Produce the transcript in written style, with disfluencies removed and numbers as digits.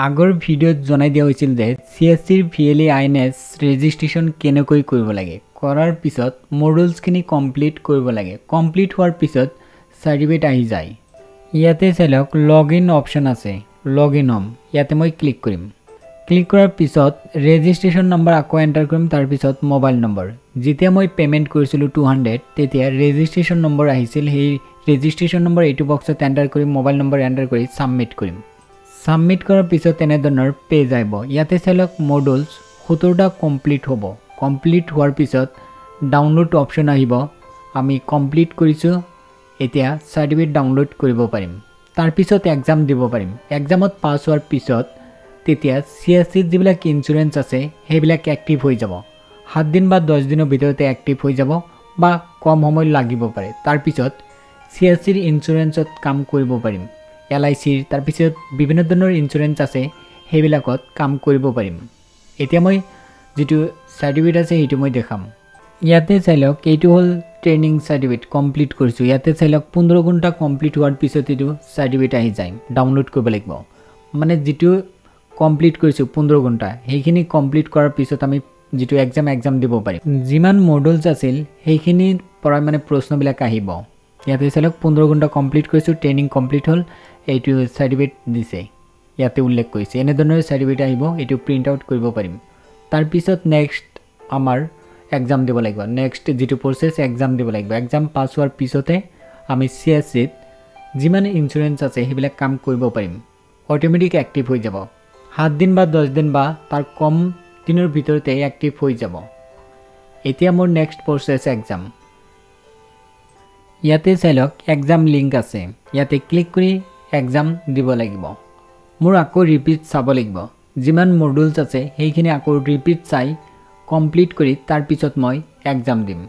আগৰ ভিডিঅ'ত জনাই দিয়া হৈছিল যে CSCৰ VLE INS ৰেজিষ্ট্ৰেশ্যন কেনেকৈ কৰিব লাগে। কৰাৰ পিছত মডুলছখিনি কমপ্লিট কৰিব লাগে। কমপ্লিট হোৱাৰ পিছত চাৰ্টিফিকেট আহি যায়। ইয়াতে চাওক লগইন অপশ্যন আছে, লগইন হ'ম। ইয়াতে মই ক্লিক কৰিম। ক্লিক কৰাৰ পিছত ৰেজিষ্ট্ৰেশ্যন নম্বৰ আকৌ এণ্টাৰ কৰিম, তাৰপিছত মোবাইল নম্বৰ। যেতিয়া মই পে'মেণ্ট কৰিছিলোঁ 200 তেতিয়া ৰেজিষ্ট্ৰেশ্যন নম্বৰ আহিছিল। সেই ৰেজিষ্ট্ৰেশ্যন নম্বৰ এইটো বক্সত এণ্টাৰ কৰি মোবাইল নম্বৰ এণ্টাৰ কৰি ছাবমিট কৰিম। ছাবমিট কৰাৰ পিছত এনেধৰণৰ পেজ আহিব। ইয়াতে চাওক মডুলছ 17টা কমপ্লিট হ'ব। কমপ্লিট হোৱাৰ পিছত ডাউনলোড অপশ্যন আহিব। আমি কমপ্লিট কৰিছোঁ, এতিয়া চাৰ্টিফিকেট ডাউনলোড কৰিব পাৰিম। তাৰপিছত এক্সাম দিব পাৰিম। এক্সামত পাছ হোৱাৰ পিছত তেতিয়া CSCত যিবিলাক ইঞ্চুৰেঞ্চ আছে সেইবিলাক এক্টিভ হৈ যাব। 7 দিন বা 10 দিনৰ ভিতৰতে এক্টিভ হৈ যাব বা কম সময় লাগিব পাৰে। তাৰপিছত CSCৰ ইঞ্চুৰেঞ্চত কাম কৰিব পাৰিম। LICৰ তাৰপিছত বিভিন্ন ধৰণৰ ইঞ্চুৰেঞ্চ আছে, সেইবিলাকত কাম কৰিব পাৰিম। এতিয়া মই যিটো চাৰ্টিফিকেট আছে সেইটো মই দেখাম। ইয়াতে চাই লওক, এইটো হ'ল ট্ৰেইনিং চাৰ্টিফিকেট কমপ্লিট কৰিছোঁ। ইয়াতে চাই লওক 15 ঘণ্টা কমপ্লিট হোৱাৰ পিছত এইটো চাৰ্টিফিকেট আহি যায়। ডাউনলোড কৰিব লাগিব, মানে যিটো কমপ্লিট কৰিছোঁ 15 ঘণ্টা সেইখিনি কমপ্লিট কৰাৰ পিছত আমি যিটো এক্সাম দিব পাৰিম। যিমান মডুলছ আছিল সেইখিনিৰ পৰা মানে প্ৰশ্নবিলাক আহিব। ইয়াতে চাই লওক 15 ঘণ্টা কমপ্লিট কৰিছোঁ, ট্ৰেইনিং কমপ্লিট হ'ল, এইটো চাৰ্টিফিকেট দিছে। ইয়াতে উল্লেখ কৰিছে এনেধৰণৰ চাৰ্টিফিকেট আহিব। এইটো প্ৰিণ্ট আউট কৰিব পাৰিম। তাৰপিছত নেক্সট আমাৰ এক্সাম দিব লাগিব। নেক্সট যিটো প্ৰচেছ এক্সাম দিব লাগিব। এক্সাম পাছ হোৱাৰ পিছতে আমি CSCত যিমান ইঞ্চুৰেঞ্চ আছে সেইবিলাক কাম কৰিব পাৰিম। অট'মেটিক এক্টিভ হৈ যাব। 7 দিন বা 10 দিন বা তাৰ কম দিনৰ ভিতৰতে এক্টিভ হৈ যাব। এতিয়া মোৰ নেক্সট প্ৰচেছ এক্সাম। ইয়াতে চাই লওক এক্সাম লিংক আছে। ইয়াতে ক্লিক কৰি এক্সাম দিব লাগিব। মোৰ আকৌ ৰিপিট চাব লাগিব। যিমান মডুলছ আছে সেইখিনি আকৌ ৰিপিট চাই কমপ্লিট কৰি তাৰপিছত মই এক্সাম দিম।